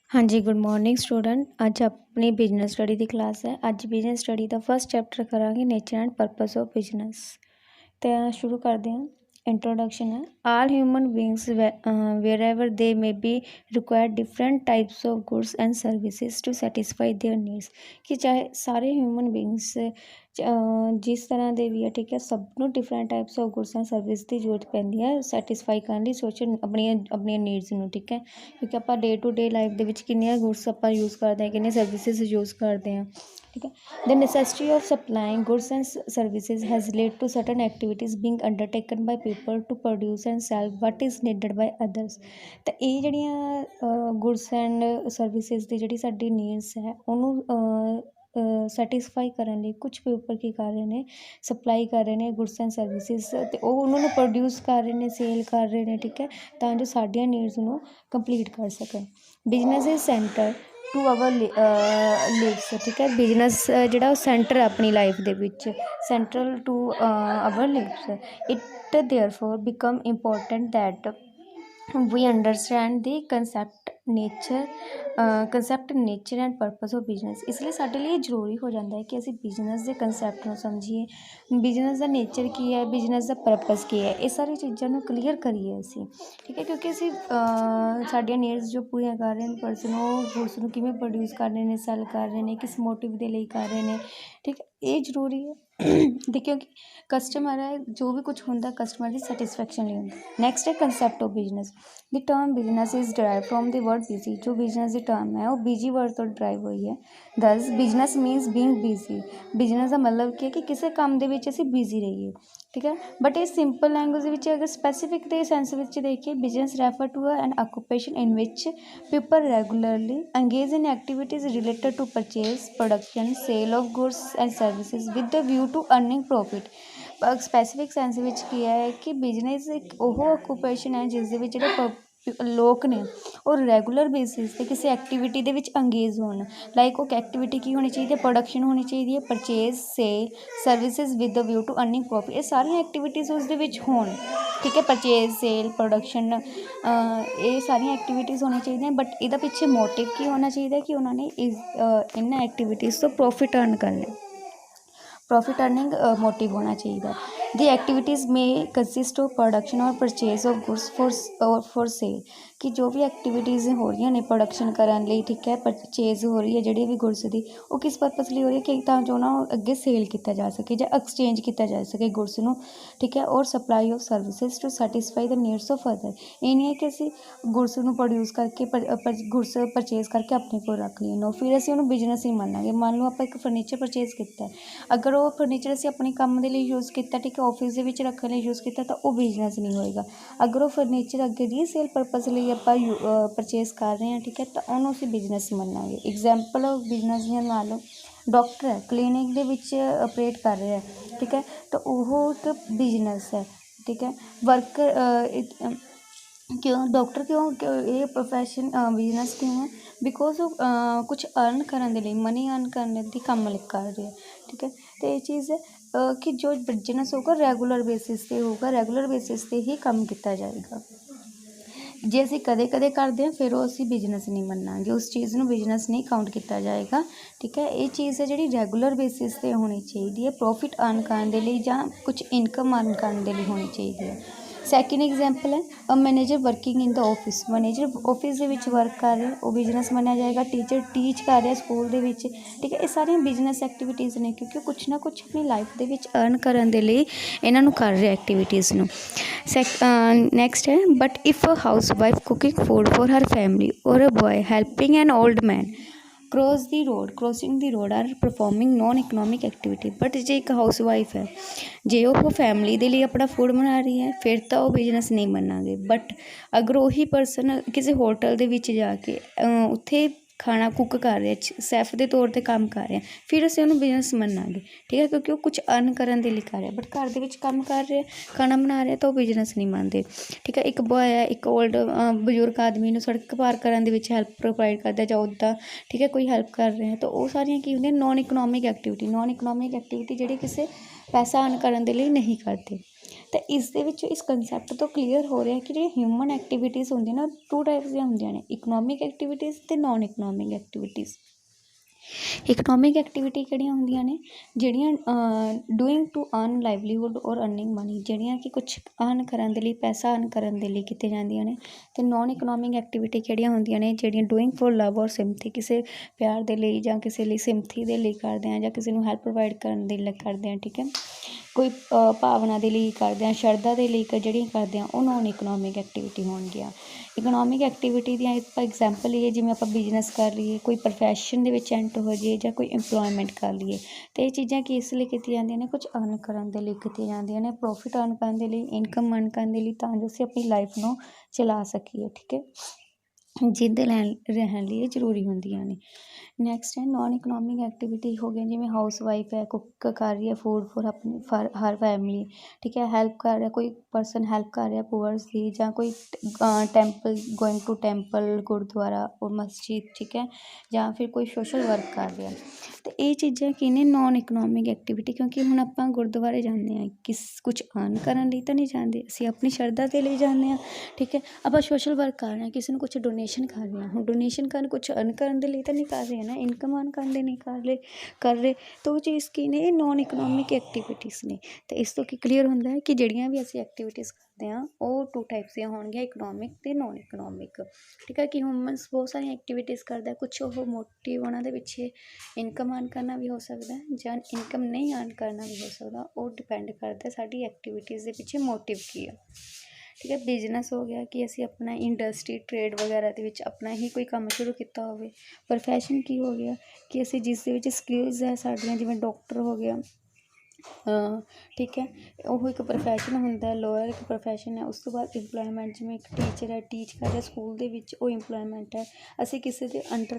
हाँ जी, good morning student. अज अपनी बिजनेस स्टडी की क्लास है। अज बिजनेस स्टडी का फर्स्ट चैप्टर करांगे nature and purpose of business. तो शुरू करते हैं। इंट्रोडक्शन है। All human beings wherever they may be require different types of goods and services to satisfy their needs. कि चाहे सारे ह्यूमन बींग्स जिस तरह के भी है, ठीक है, सब नूं different types of goods and service की जरूरत पैंदी है सैटिस्फाई करने सोशल अपनी नीड्स नूं, ठीक है। क्योंकि आप डे टू डे लाइफ के किन्नियां गुड्स आप यूज़ करते हैं, किन्नियां सर्विसेज यूज़ करते हैं, ठीक है। The necessity of supplying goods and services has led to certain activities being undertaken by people to produce and sell what is needed by others। ਤਾਂ ਇਹ ਜਿਹੜੀਆਂ ਗੁੱਡਸ ਐਂਡ ਸਰਵਿਸਿਜ਼ ਦੀ ਜਿਹੜੀ ਸਾਡੀ ਨੀਡਸ ਹੈ ਉਹਨੂੰ ਸੈਟਿਸਫਾਈ ਕਰਨ ਲਈ ਕੁਛ ਪੀਪਲ ਕੀ ਕਰ ਰਹੇ ਨੇ, ਸਪਲਾਈ ਕਰ ਰਹੇ ਨੇ ਗੁੱਡਸ ਐਂਡ ਸਰਵਿਸਿਜ਼, ਅਤੇ ਉਹ ਉਹਨਾਂ ਨੂੰ ਪ੍ਰੋਡਿਊਸ ਕਰ ਰਹੇ ਨੇ, ਸੇਲ ਕਰ ਰਹੇ ਨੇ, ਠੀਕ ਹੈ, ਤਾਂ ਜੋ ਸਾਡੀਆਂ ਨੀਡਸ ਨੂੰ ਕੰਪਲੀਟ ਕਰ ਸਕਣ। Business is centre to our lives, ठीक है। बिजनेस जोड़ा सेंटर है अपनी लाइफ के central to our lives. It therefore become important that we understand the concept nature and purpose of business. इसलिए साडे लिए जरूरी हो जाता है कि असी बिजनेस के कंसैप्ट को समझिए, बिजनेस का नेचर की है, बिजनेस का परपस की है, ये सारी चीज़ों को क्लीयर करिए असी, ठीक है। क्योंकि असी साडियां नीड्स जो पूरी कर रहे हैं पर्सन वो गुड्स नूं किवें प्रोड्यूस कर रहे हैं, सैल कर रहे हैं, किस मोटिव के लिए कर रहे हैं, ठीक है, ये जरूरी है। देखियो कि कस्टमर है, जो भी कुछ होंदा कस्टमर की सैटिस्फैक्शन नहीं होंदा। नैक्सट है concept of business. The term business is derive from the word busy. जो बिजनेस की टर्म है वो बिजी वर्ड तो डिराइव हुई है। दस बिजनेस मीनस बीइंग बिजी। बिजनेस का मतलब क्या है कि किसी काम के विच असीं बिजी रहिए, ठीक है। बट ये सिंपल लैंग्वेज अगर स्पैसीफिक के सेंस में देखिए, business refer to an occupation in which people regularly engage in activities related to purchase, production, sale of goods and services with the view to earning profit. Specific sense में किया है कि business एक वो occupation है जिस दे जो लोग ने और रैगूलर बेसिस पे किसी एक्टिविटी दे विच अंगेज होन। लाइक वो एक्टिविटी की होनी चाहिए, प्रोडक्शन होनी चाहिए, purchase, sale, services with the view to earning profit. ये सारी एक्टिविटीज़ उस दे विच होन, ठीक है। परचेज, सेल, प्रोडक्शन, ये सारी एक्टिविटीज़ होनी चाहिए। बट इहदा पिछे मोटिव की होना चाहिए कि उन्होंने इन एक्टिविटीज़ तो प्रॉफिट अर्न करना, प्रॉफिट अर्निंग मोटिव होना चाहिए। द एक्टिविटीज़ में कंसिस्ट ऑफ प्रोडक्शन और purchase of goods for sale. कि जो भी एक्टिविटीज़ हो रही ने प्रोडक्शन करने लिए, ठीक है, परचेज हो रही है जी भी गुड्स की, वो किस परपज़ लिए हो रही है कि जो ना अगे सेल किया जा सके या एक्सचेंज किया जा सके गुड्स नूं, ठीक है। और supply of services to satisfy the needs of other. ये नहीं है कि असी गुड्स नूं प्रोड्यूस करके गुड्स परचेज करके अपने को रख लिए नो, फिर असी उन्होंने बिजनेस ही मानांगे। मान लो आप एक फर्नीचर परचेज किया, अगर वो फर्नीचर असी अपने काम के लिए यूज़ किया, ठीक है, ऑफिस के रखने लिए यूज़ किया, तो वह बिजनेस नहीं होएगा। अगर वो फर्नीचर अगे रीसेल परपज़ लिए आप परचेज कर रहे हैं, ठीक है, तो उन्होंने असी बिजनेस मनांगे। एग्जाम्पल ऑफ बिजनेस दियां ला लो, डॉक्टर है क्लीनिक दे विच ऑपरेट कर रहे हैं, ठीक है, तो वह एक बिजनेस है, ठीक है। वर्कर क्यों डॉक्टर क्यों ये प्रोफैशन बिजनेस क्यों है? बिकॉज वो कुछ अर्न करने लिए, मनी अर्न करने की काम कर रहे हैं, ठीक है। तो ये चीज़ है कि जो बिजनेस होगा रेगूलर बेसिस पे होगा, रेगूलर बेसिस पे ही काम किया जाएगा। जे असी कदे कदे करते हैं फिर वो असी बिजनेस नहीं मनांगे, उस चीज़ में बिजनेस नहीं काउंट किया जाएगा, ठीक है। ये चीज़ है जी रेगूलर बेसिस पे होनी चाहिए, प्रॉफिट अर्न करने लिए या कुछ इनकम अर्न करने लिए होनी चाहिए। सैकेंड एग्जाम्पल है a manager working in the office. Manager office के वर्क कर रहे, वो बिजनेस मनाया जाएगा। टीचर टीच कर रहे स्कूल के, ठीक है। ये सारिया बिजनेस एक्टिविटीज़ ने, क्योंकि कुछ ना कुछ अपनी लाइफ के अर्न करने के लिए इन्हों कर रहे एक्टिविटीज़ नूं। नैक्सट है but if a housewife cooking food for her family और a boy helping an old man crossing the road are performing non economic activity. But जे एक हाउस वाइफ है, जे वो फैमिली के लिए अपना फूड बना रही है, फिर तो वो बिजनेस नहीं मनांगे। बट अगर वही पर्सन किसी होटल के विच जाके उत्थे खाना कुक कर रहे, सैफ के तौर पर काम कर रहे हैं, फिर असीं उन्होंने बिजनेस मनांगे, ठीक है, क्योंकि वो कुछ अर्न करने के लिए कर रहे हैं। बट घर के काम कर रहे हैं, खाना बना रहे हैं, तो वो बिजनेस नहीं मानते, ठीक है। एक बॉय है, एक ओल्ड बजुर्ग आदमी नूं सड़क पार करने के हेल्प प्रोवाइड करता है, जां उदा, ठीक है, कोई हेल्प कर रहे हैं, तो वो सारियां की होंदियां non economic activity. Non economic activity जिहड़ी किसी पैसा अर्न करने के लिए नहीं करते। ਤਾਂ ਇਸ ਦੇ ਵਿੱਚ ਇਸ ਕੰਸੈਪਟ ਤੋਂ ਕਲੀਅਰ ਹੋ ਰਿਹਾ ਕਿ ਜਿਹੜੀ ਹਿਊਮਨ ਐਕਟੀਵਿਟੀਜ਼ ਹੁੰਦੀਆਂ ਨਾ ਟੂ ਟਾਈਪਸ ਦੀਆਂ ਹੁੰਦੀਆਂ ਨੇ, ਇਕਨੋਮਿਕ ਐਕਟੀਵਿਟੀਜ਼ ਅਤੇ non economic activities. Economic activity ਕਿਹੜੀਆਂ ਹੁੰਦੀਆਂ ਨੇ, ਜਿਹੜੀਆਂ ਡੂਇੰਗ ਟੂ ਅਰਨ ਲਾਈਵਲੀਹੁੱਡ ਔਰ ਅਰਨਿੰਗ ਮਨੀ, ਜਿਹੜੀਆਂ ਕਿ ਕੁਛ ਅਰਨ ਕਰਨ ਦੇ ਲਈ, ਪੈਸਾ ਅਰਨ ਕਰਨ ਦੇ ਲਈ ਕੀਤੀਆਂ ਜਾਂਦੀਆਂ ਨੇ। ਅਤੇ ਨੋਨ ਇਕਨੋਮਿਕ ਐਕਟੀਵਿਟੀ ਕਿਹੜੀਆਂ ਹੁੰਦੀਆਂ ਨੇ, ਜਿਹੜੀਆਂ ਡੂਇੰਗ ਫੋਰ ਲਵ ਔਰ ਸਿੰਪਥੀ, ਕਿਸੇ ਪਿਆਰ ਦੇ ਲਈ ਜਾਂ ਕਿਸੇ ਲਈ ਸਿੰਪਥੀ ਦੇ ਲਈ ਕਰਦੇ ਹਾਂ, ਜਾਂ ਕਿਸੇ ਨੂੰ ਹੈਲਪ ਪ੍ਰੋਵਾਈਡ ਕਰਨ ਦੇ ਲਈ ਕਰਦੇ ਹਾਂ, ਠੀਕ ਹੈ, ਕੋਈ ਭਾਵਨਾ ਦੇ ਲਈ ਕਰਦੇ ਹਾਂ, ਸ਼ਰਧਾ ਦੇ ਲਈ ਜਿਹੜੀਆਂ ਕਰਦੇ ਹਾਂ, ਉਹ ਨੋਨ ਇਕਨੋਮਿਕ ਐਕਟੀਵਿਟੀ ਹੋਣਗੀਆਂ। ਇਕਨੋਮਿਕ ਐਕਟੀਵਿਟੀ ਦੀਆਂ ਆਪਾਂ ਐਗਜ਼ਾਮਪਲ ਲਈਏ, ਜਿਵੇਂ ਆਪਾਂ ਬਿਜ਼ਨਸ ਕਰ ਲਈਏ, ਕੋਈ ਪ੍ਰੋਫੈਸ਼ਨ ਦੇ ਵਿੱਚ ਐਂਟਰ ਹੋ ਜਾਈਏ, ਜਾਂ ਕੋਈ ਇੰਪਲੋਇਮੈਂਟ ਕਰ ਲਈਏ। ਅਤੇ ਇਹ ਚੀਜ਼ਾਂ ਕਿਸ ਲਈ ਕੀਤੀਆਂ ਜਾਂਦੀਆਂ ਨੇ, ਕੁਝ ਅਰਨ ਕਰਨ ਦੇ ਲਈ ਕੀਤੀਆਂ ਜਾਂਦੀਆਂ ਨੇ, ਪ੍ਰੋਫਿਟ ਅਰਨ ਕਰਨ ਦੇ ਲਈ, ਇਨਕਮ ਅਰਨ ਕਰਨ ਦੇ ਲਈ, ਤਾਂ ਜੋ ਅਸੀਂ ਆਪਣੀ ਲਾਈਫ ਨੂੰ ਚਲਾ ਸਕੀਏ, ਠੀਕ ਹੈ, ਜਿੱਦ ਰਹਿਣ ਲਈ ਇਹ ਜ਼ਰੂਰੀ ਹੁੰਦੀਆਂ ਨੇ। ਨੈਕਸਟ ਹੈ ਨੋਨ ਇਕਨੋਮਿਕ ਐਕਟੀਵਿਟੀ ਹੋ ਗਈਆਂ, ਜਿਵੇਂ ਹਾਊਸ ਵਾਈਫ ਹੈ, ਕੁੱਕ ਕਰ ਰਹੀ ਹੈ ਫੂਡ ਫੋਰ ਆਪਣੀ ਹਰ ਫੈਮਿਲੀ, ਠੀਕ ਹੈ, ਹੈਲਪ ਕਰ ਰਿਹਾ, ਕੋਈ ਪਰਸਨ ਹੈਲਪ ਕਰ ਰਿਹਾ ਪੂਅਰਸ ਦੀ, ਜਾਂ ਕੋਈ temple going to temple, gurdwara ਔਰ ਮਸਜਿਦ, ਠੀਕ ਹੈ, ਜਾਂ ਫਿਰ ਕੋਈ ਸੋਸ਼ਲ ਵਰਕ ਕਰ ਰਿਹਾ। ਅਤੇ ਇਹ ਚੀਜ਼ਾਂ ਕੀ ਨੇ, ਨੋਨ ਇਕਨੋਮਿਕ ਐਕਟੀਵਿਟੀ, ਕਿਉਂਕਿ ਹੁਣ ਆਪਾਂ ਗੁਰਦੁਆਰੇ ਜਾਂਦੇ ਹਾਂ, ਕੁਛ ਅਰਨ ਕਰਨ ਲਈ ਤਾਂ ਨਹੀਂ ਜਾਂਦੇ, ਅਸੀਂ ਆਪਣੀ ਸ਼ਰਧਾ ਦੇ ਲਈ ਜਾਂਦੇ ਹਾਂ, ਠੀਕ ਹੈ। ਆਪਾਂ ਸੋਸ਼ਲ ਵਰਕ ਕਰ ਰਹੇ ਹਾਂ, ਕਿਸੇ ਨੂੰ ਕੁਛ ਡੋਨੇਸ਼ਨ ਕਰ ਰਹੇ ਹਾਂ, ਹੁਣ ਡੋਨੇਸ਼ਨ ਕੁਛ ਅਰਨ ਕਰਨ ਦੇ ਲਈ ਤਾਂ ਨਹੀਂ ਕਰ ਰਹੇ ਨਾ, ਇਨਕਮ ਅਰਨ ਕਰਨ ਲਈ ਨਹੀਂ ਕਰ ਰਹੇ ਤਾਂ ਉਹ ਚੀਜ਼ ਕੀ ਨੇ, ਇਹ ਨੋਨ ਇਕਨੋਮਿਕ ਐਕਟੀਵਿਟੀਜ਼ ਨੇ। ਅਤੇ ਇਸ ਤੋਂ ਕੀ ਕਲੀਅਰ ਹੁੰਦਾ ਹੈ ਕਿ ਜਿਹੜੀਆਂ ਵੀ ਅਸੀਂ ਐਕਟੀਵਿਟੀਜ਼ ਕਰਦੇ ਹਾਂ, ਉਹ ਟੂ ਟਾਈਪਸ ਦੀਆਂ ਹੋਣਗੀਆਂ, ਇਕਨੋਮਿਕ ਅਤੇ ਨੋਨ ਇਕਨੋਮਿਕ, ਠੀਕ ਹੈ। ਕਿ ਹਿਊਮਨਸ ਬਹੁਤ ਸਾਰੀਆਂ ਐਕਟੀਵਿਟੀਜ਼ ਕਰਦਾ, ਕੁਛ ਉਹ ਮੋਟਿਵ ਉਹਨਾਂ ਦੇ ਪਿੱਛੇ ਇਨਕਮ ਅਰਨ ਕਰਨਾ ਵੀ ਹੋ ਸਕਦਾ, ਜਾਂ ਇਨਕਮ ਨਹੀਂ ਅਰਨ ਕਰਨਾ ਵੀ ਹੋ ਸਕਦਾ, ਉਹ ਡਿਪੈਂਡ ਕਰਦਾ ਸਾਡੀ ਐਕਟੀਵਿਟੀਜ਼ ਦੇ ਪਿੱਛੇ ਮੋਟਿਵ ਕੀ ਆ, ਠੀਕ ਹੈ। ਬਿਜ਼ਨਸ ਹੋ ਗਿਆ ਕਿ ਅਸੀਂ ਆਪਣਾ ਇੰਡਸਟਰੀ ਟ੍ਰੇਡ ਵਗੈਰਾ ਦੇ ਵਿੱਚ ਆਪਣਾ ਹੀ ਕੋਈ ਕੰਮ ਸ਼ੁਰੂ ਕੀਤਾ ਹੋਵੇ। ਪ੍ਰੋਫੈਸ਼ਨ ਕੀ ਹੋ ਗਿਆ ਕਿ ਅਸੀਂ ਜਿਸ ਦੇ ਵਿੱਚ ਸਕਿੱਲਸ ਹੈ ਸਾਡੀਆਂ, ਜਿਵੇਂ ਡਾਕਟਰ ਹੋ ਗਿਆ, ਠੀਕ ਹੈ, ਉਹ ਇੱਕ ਪ੍ਰੋਫੈਸ਼ਨ ਹੁੰਦਾ, ਲੋਅਰ ਇੱਕ ਪ੍ਰੋਫੈਸ਼ਨ ਹੈ। ਉਸ ਤੋਂ ਬਾਅਦ ਇੰਪਲੋਇਮੈਂਟ, ਜਿਵੇਂ ਇੱਕ ਟੀਚਰ ਹੈ, ਟੀਚ ਕਰ ਰਿਹਾ ਸਕੂਲ ਦੇ ਵਿੱਚ, ਉਹ ਇੰਪਲੋਇਮੈਂਟ ਹੈ। ਅਸੀਂ ਕਿਸੇ ਦੇ ਅੰਡਰ